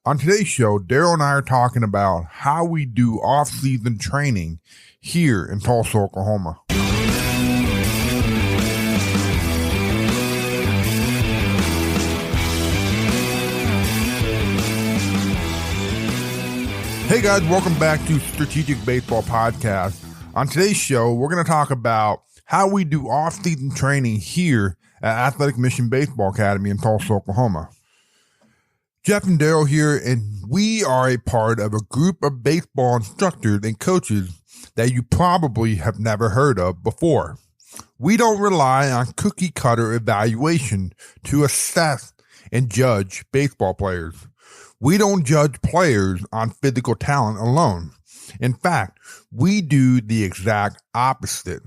On today's show, Darrell and I are talking about how we do off-season training here in Tulsa, Oklahoma. Hey guys, welcome back to Strategic Baseball Podcast. On today's show, we're going to talk about how we do off-season training here at Athletic Mission Baseball Academy in Tulsa, Oklahoma. Geoff and Darrell here, and we are a part of a group of baseball instructors and coaches that you probably have never heard of before. We don't rely on cookie cutter evaluation to assess and judge baseball players. We don't judge players on physical talent alone. In fact, we do the exact opposite.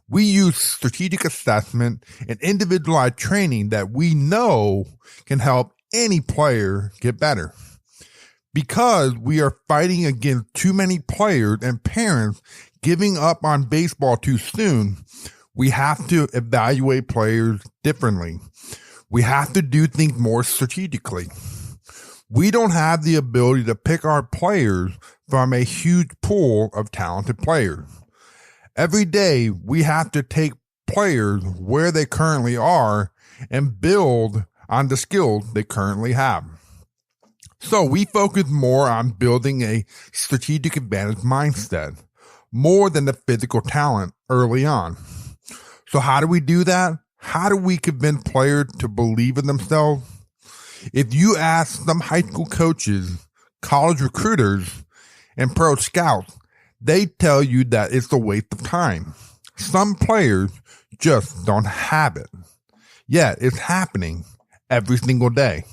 We use strategic assessment and individualized training that we know can help any player get better. Because we are fighting against too many players and parents giving up on baseball too soon, we have to evaluate players differently. We have to do things more strategically. We don't have the ability to pick our players from a huge pool of talented players. Every day, we have to take players where they currently are and build on the skills they currently have. So we focus more on building a strategic advantage mindset, more than the physical talent early on. So how do we do that? How do we convince players to believe in themselves? If you ask some high school coaches, college recruiters, and pro scouts, they tell you that it's a waste of time. Some players just don't have it. Yet it's happening every single day.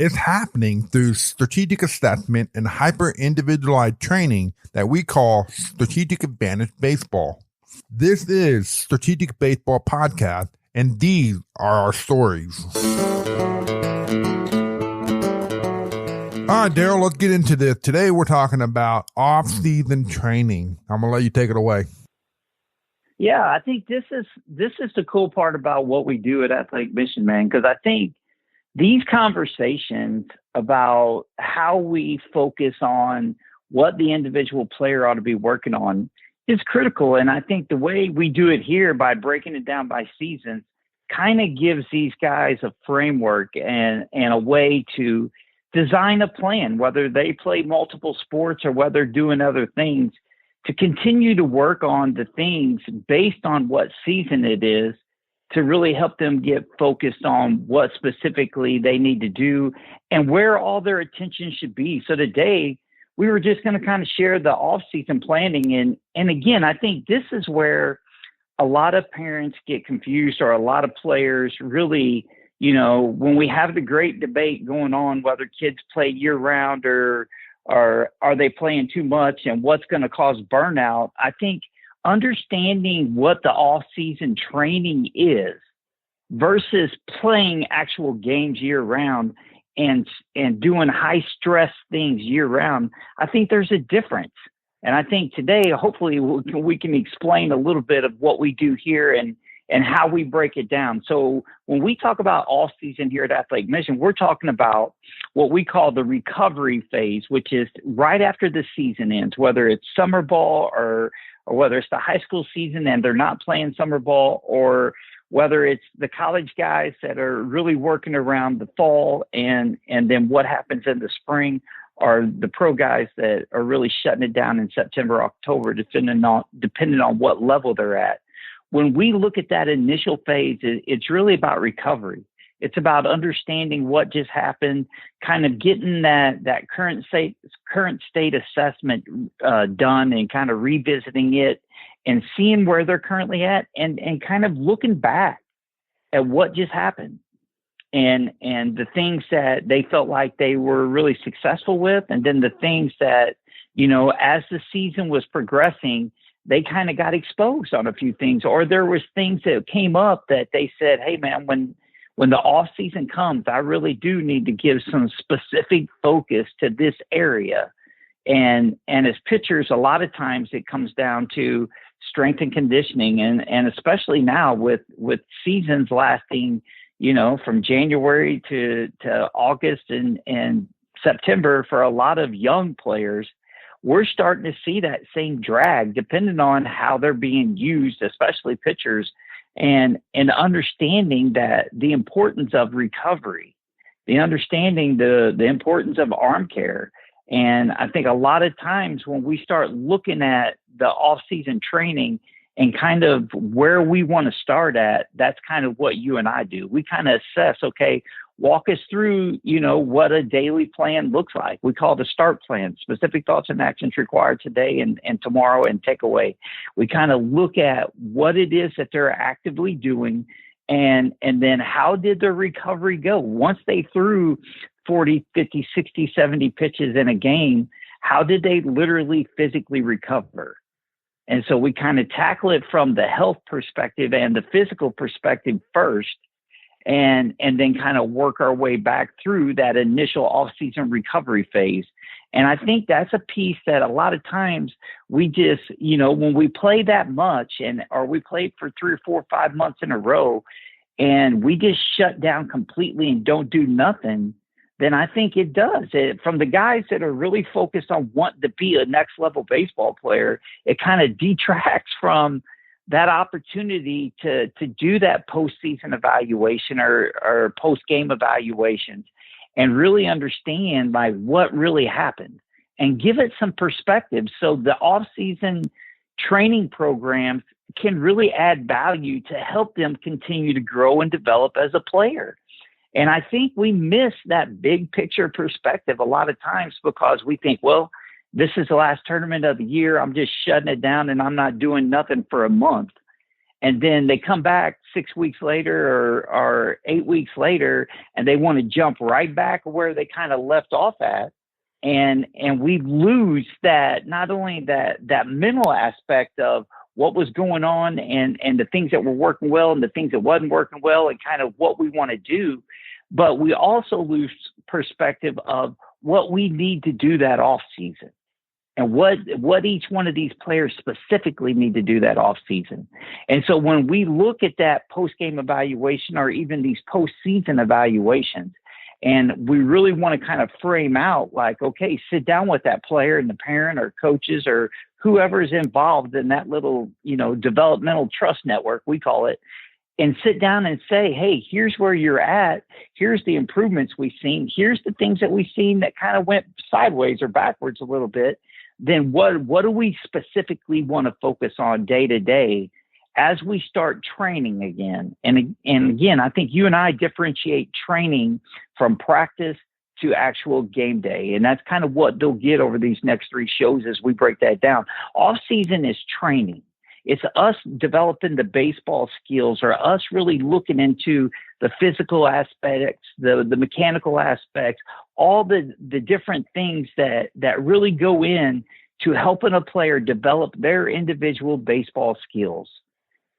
It's happening through strategic assessment and hyper-individualized training that we call Strategic Advantage Baseball. This is Strategic Baseball Podcast, and these are our stories. All right, Darrell, let's get into this. Today we're talking about off-season training. I'm going to let you take it away. Yeah, I think this is the cool part about what we do at Athletic Mission, man, because I think these conversations about how we focus on what the individual player ought to be working on is critical. And I think the way we do it here by breaking it down by seasons kind of gives these guys a framework and a way to design a plan, whether they play multiple sports or whether doing other things, to continue to work on the things based on what season it is, to really help them get focused on what specifically they need to do and where all their attention should be. So today we were just going to kind of share the off-season planning. And again, I think this is where a lot of parents get confused, or a lot of players really, when we have the great debate going on, whether kids play year round or are they playing too much and what's going to cause burnout, I think understanding what the off-season training is versus playing actual games year-round and doing high-stress things year-round, I think there's a difference. And I think today, hopefully, we can explain a little bit of what we do here and how we break it down. So when we talk about off-season here at Athletic Mission, we're talking about what we call the recovery phase, which is right after the season ends, whether it's summer ball or whether it's the high school season and they're not playing summer ball, or whether it's the college guys that are really working around the fall and then what happens in the spring, or the pro guys that are really shutting it down in September, October, depending on what level they're at. When we look at that initial phase, it's really about recovery. It's about understanding what just happened, kind of getting that current state assessment done, and kind of revisiting it and seeing where they're currently at, and kind of looking back at what just happened and the things that they felt like they were really successful with, and then the things that, as the season was progressing, they kind of got exposed on a few things, or there was things that came up that they said, hey man, when the off season comes, I really do need to give some specific focus to this area. And as pitchers, a lot of times it comes down to strength and conditioning, and especially now with seasons lasting, from January to August and September for a lot of young players, we're starting to see that same drag depending on how they're being used, especially pitchers, and understanding that the importance of recovery, the understanding the importance of arm care. And I think a lot of times when we start looking at the off-season training and kind of where we want to start at, that's kind of what you and I do. We kind of assess, okay, walk us through, what a daily plan looks like. We call it a start plan, specific thoughts and actions required today and tomorrow and takeaway. We kind of look at what it is that they're actively doing and then how did their recovery go? Once they threw 40, 50, 60, 70 pitches in a game, how did they literally physically recover? And so we kind of tackle it from the health perspective and the physical perspective first, and then kind of work our way back through that initial off-season recovery phase. And I think that's a piece that a lot of times we just, when we play that much or we play for 3 or 4 or 5 months in a row and we just shut down completely and don't do nothing, then I think it does. From the guys that are really focused on wanting to be a next level baseball player, it kind of detracts from that opportunity to do that postseason evaluation or post-game evaluations and really understand what really happened and give it some perspective. So the off-season training programs can really add value to help them continue to grow and develop as a player. And I think we miss that big picture perspective a lot of times because we think, well, this is the last tournament of the year. I'm just shutting it down and I'm not doing nothing for a month. And then they come back 6 weeks later or 8 weeks later, and they want to jump right back where they kind of left off at. And we lose that, not only that mental aspect of what was going on and the things that were working well and the things that wasn't working well and kind of what we want to do, but we also lose perspective of what we need to do that off season and what each one of these players specifically need to do that off season. And so when we look at that post-game evaluation or even these postseason evaluations, and we really want to kind of frame out like, okay, sit down with that player and the parent or coaches or whoever is involved in that little, developmental trust network, we call it, and sit down and say, hey, here's where you're at. Here's the improvements we've seen. Here's the things that we've seen that kind of went sideways or backwards a little bit. Then what do we specifically want to focus on day to day as we start training again? And again, I think you and I differentiate training from practice to actual game day. And that's kind of what they'll get over these next 3 shows as we break that down. Off season is training. It's us developing the baseball skills or us really looking into the physical aspects, the mechanical aspects, all the different things that really go in to helping a player develop their individual baseball skills.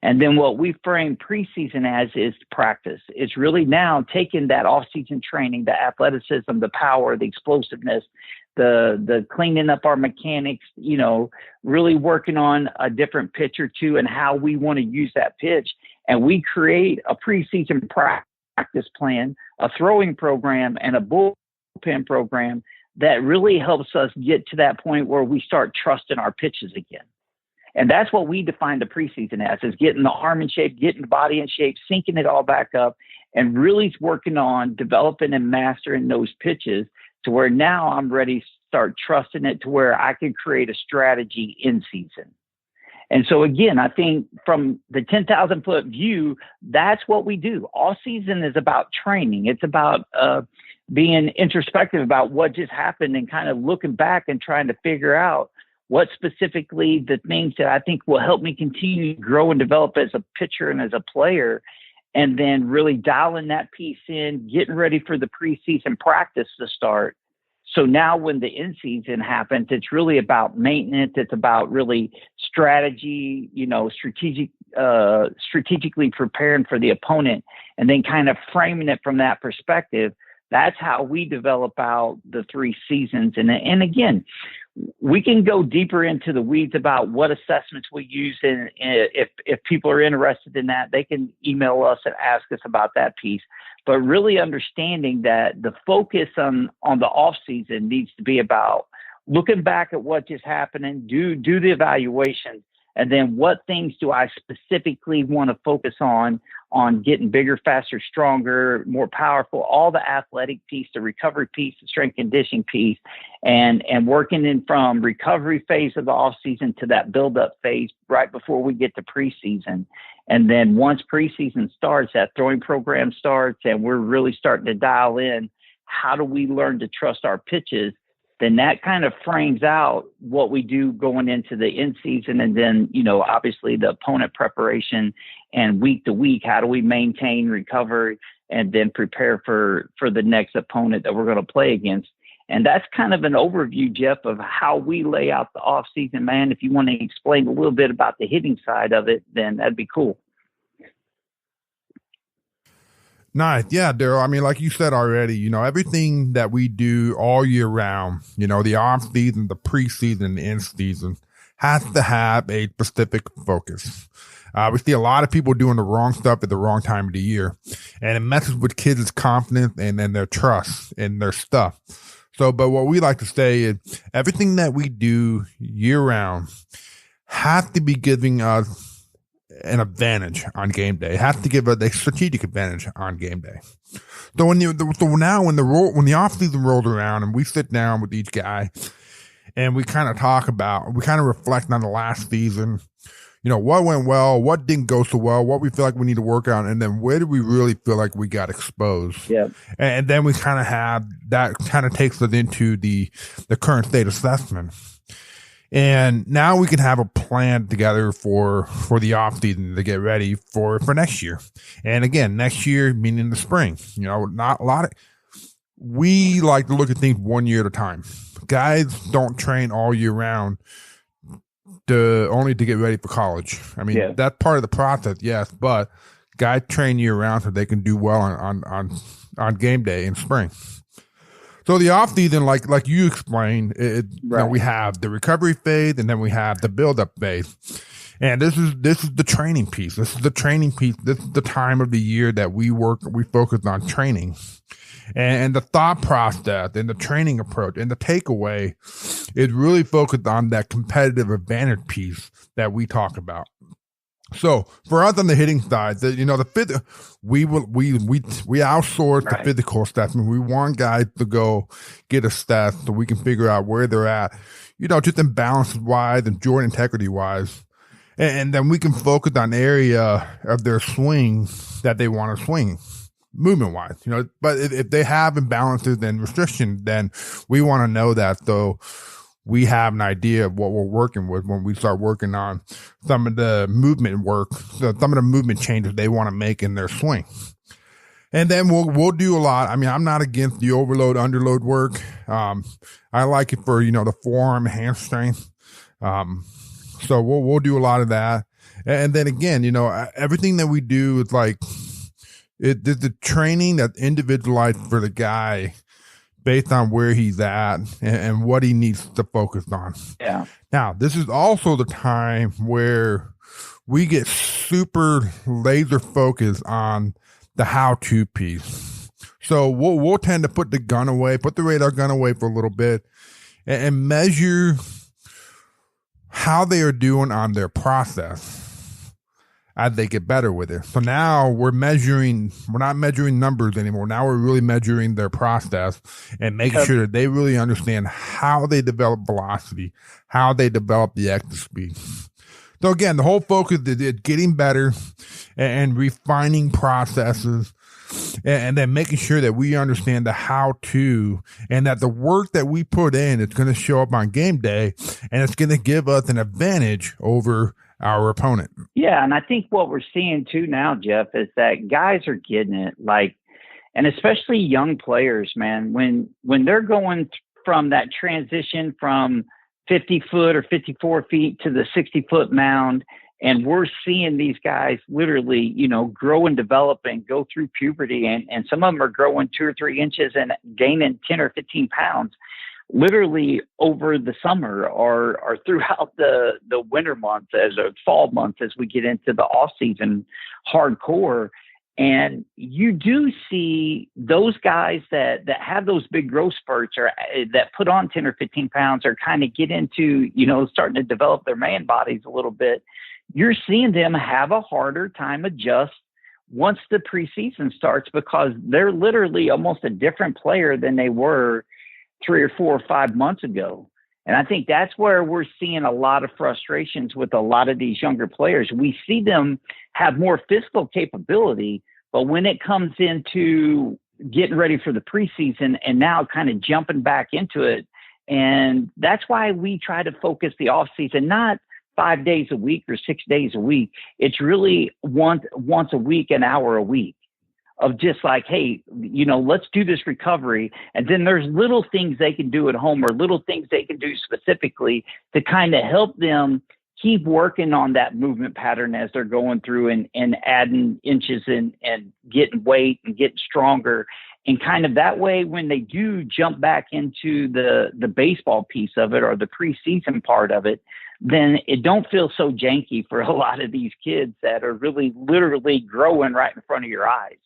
And then what we frame preseason as is practice. It's really now taking that off-season training, the athleticism, the power, the explosiveness, the cleaning up our mechanics, really working on a different pitch or two and how we want to use that pitch. And we create a preseason practice plan, a throwing program, and a bullpen program that really helps us get to that point where we start trusting our pitches again. And that's what we define the preseason as, is getting the arm in shape, getting the body in shape, syncing it all back up, and really working on developing and mastering those pitches to where now I'm ready to start trusting it to where I can create a strategy in season. And so again, I think from the 10,000 foot view, that's what we do. All season is about training. It's about being introspective about what just happened and kind of looking back and trying to figure out what specifically the things that I think will help me continue to grow and develop as a pitcher and as a player, and then really dialing that piece in, getting ready for the preseason practice to start. So now when the in-season happens, it's really about maintenance. It's about really strategy, strategically preparing for the opponent and then kind of framing it from that perspective. That's how we develop out the 3 seasons. And again, we can go deeper into the weeds about what assessments we use. And if people are interested in that, they can email us and ask us about that piece. But really understanding that the focus on the off season needs to be about looking back at what just happened and do the evaluation. And then what things do I specifically want to focus on getting bigger, faster, stronger, more powerful, all the athletic piece, the recovery piece, the strength conditioning piece, and working in from recovery phase of the off season to that build up phase right before we get to preseason. And then once preseason starts, that throwing program starts and we're really starting to dial in, how do we learn to trust our pitches? Then that kind of frames out what we do going into the end season. And then, obviously the opponent preparation and week to week, how do we maintain recovery and then prepare for the next opponent that we're going to play against? And that's kind of an overview, Geoff, of how we lay out the off season, man. If you want to explain a little bit about the hitting side of it, then that'd be cool. Nice. Yeah, Darrell. I mean, like you said already, everything that we do all year round, the off season, the preseason, and the end season has to have a specific focus. We see a lot of people doing the wrong stuff at the wrong time of the year, and it messes with kids' confidence and their trust in their stuff. So, but what we like to say is everything that we do year round has to be giving us an advantage on game day. It has to give us a strategic advantage on game day. So when the off season rolls around and we sit down with each guy and we kind of reflect on the last season, what went well, what didn't go so well, what we feel like we need to work on, and then where do we really feel like we got exposed? Yeah. And then we kind of have that kind of takes us into the current state assessment. And now we can have a plan together for the off season to get ready for next year. And again, next year, meaning the spring, we like to look at things 1 year at a time. Guys don't train all year round only to get ready for college. I mean, That's part of the process, yes, but guys train year round so they can do well on game day in spring. So the off season, like you explained, we have the recovery phase and then we have the build up phase, and this is the training piece. This is the training piece. This is the time of the year that we focus on training, and the thought process and the training approach and the takeaway is really focused on that competitive advantage piece that we talk about. So for us on the hitting side, we outsource the physical assessment. We want guys to go get assessed so we can figure out where they're at, just in balance wise and joint integrity wise. And then we can focus on area of their swing that they want to swing movement wise, but if they have imbalances and restrictions, then we want to know that. So we have an idea of what we're working with when we start working on some of the movement work, some of the movement changes they want to make in their swing. And then we'll do a lot. I mean, I'm not against the overload, underload work. I like it for, the forearm, hand strength. So we'll do a lot of that. And then again, everything that we do is like, the training that's individualized for the guy based on where he's at and what he needs to focus on. Yeah. Now, this is also the time where we get super laser focused on the how-to piece. So we'll tend to put the radar gun away for a little bit and measure how they are doing on their process as they get better with it. So now we're not measuring numbers anymore. Now we're really measuring their process and making sure that they really understand how they develop velocity, how they develop the exit speed. So again, the whole focus is getting better and refining processes and then making sure that we understand the how to and that the work that we put in is going to show up on game day and it's going to give us an advantage over our opponent. Yeah. And I think what we're seeing too now, Geoff, is that guys are getting it, and especially young players, man, when they're going from that transition from 50 foot or 54 feet to the 60-foot mound. And we're seeing these guys literally, grow and develop and go through puberty. And some of them are growing 2 or 3 inches and gaining 10 or 15 pounds. literally over the summer or throughout the winter months as a fall months as we get into the off season hardcore. And you do see those guys that have those big growth spurts or that put on 10 or 15 pounds or kind of get into, starting to develop their man bodies a little bit. You're seeing them have a harder time adjust once the preseason starts because they're literally almost a different player than they were 3 or 4 or 5 months ago. And I think that's where we're seeing a lot of frustrations with a lot of these younger players. We see them have more physical capability, but when it comes into getting ready for the preseason and now kind of jumping back into it, and that's why we try to focus the off season, not 5 days a week or 6 days a week. It's really once a week, an hour a week of just like, hey, let's do this recovery. And then there's little things they can do at home or little things they can do specifically to kind of help them keep working on that movement pattern as they're going through and adding inches and getting weight and getting stronger. And kind of that way, when they do jump back into the baseball piece of it or the preseason part of it, then it don't feel so janky for a lot of these kids that are really literally growing right in front of your eyes.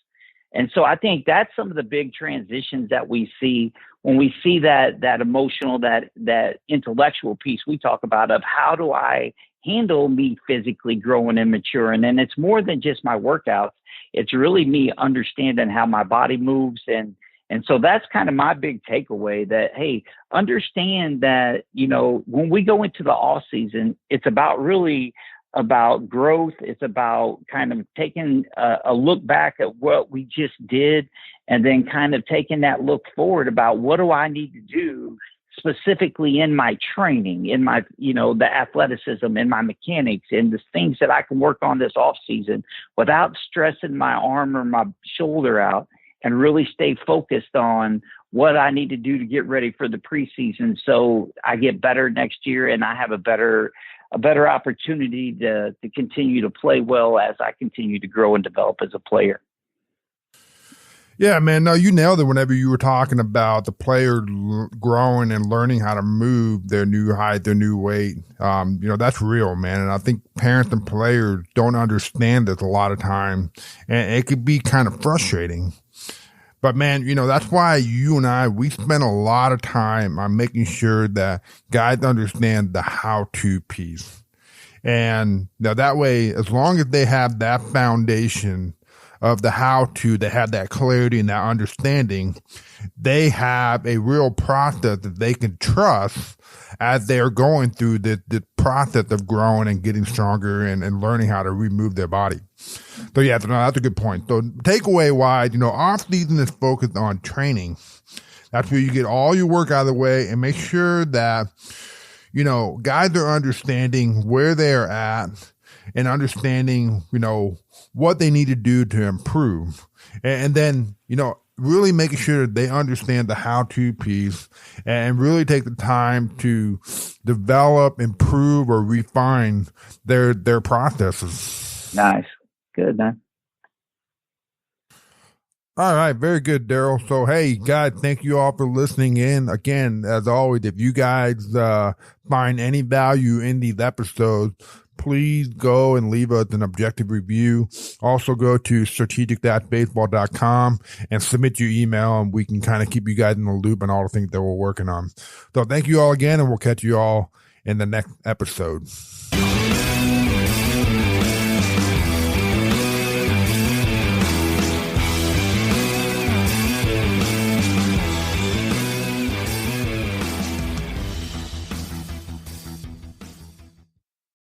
And so I think that's some of the big transitions that we see when we see that emotional, that intellectual piece we talk about of how do I handle me physically growing and maturing. And it's more than just my workouts. It's really me understanding how my body moves. And so that's kind of my big takeaway that, hey, understand that, when we go into the off season, it's about growth. It's about kind of taking a look back at what we just did and then kind of taking that look forward about what do I need to do specifically in my training, in my, the athleticism, in my mechanics, and the things that I can work on this off season without stressing my arm or my shoulder out, and really stay focused on what I need to do to get ready for the preseason so I get better next year and I have a better opportunity to continue to play well as I continue to grow and develop as a player. Yeah, man. No, you nailed it whenever you were talking about the player growing and learning how to move their new height, their new weight. That's real, man. And I think parents and players don't understand this a lot of time, and it could be kind of frustrating. But man, that's why you and I, we spend a lot of time on making sure that guys understand the how-to piece. And now that way, as long as they have that foundation of the how-to, they have that clarity and that understanding, they have a real process that they can trust as they're going through the process of growing and getting stronger and learning how to remove their body. So yeah, that's a good point. So takeaway wise, off season is focused on training. That's where you get all your work out of the way and make sure that, guys are understanding where they're at and understanding, what they need to do to improve. And then, really making sure that they understand the how-to piece and really take the time to develop, improve, or refine their processes. Nice. Good, man. All right. Very good, Darrell. So, hey, guys, thank you all for listening in. Again, as always, if you guys find any value in these episodes, please go and leave us an objective review. Also go to strategic-baseball.com and submit your email, and we can kind of keep you guys in the loop on all the things that we're working on. So thank you all again, and we'll catch you all in the next episode.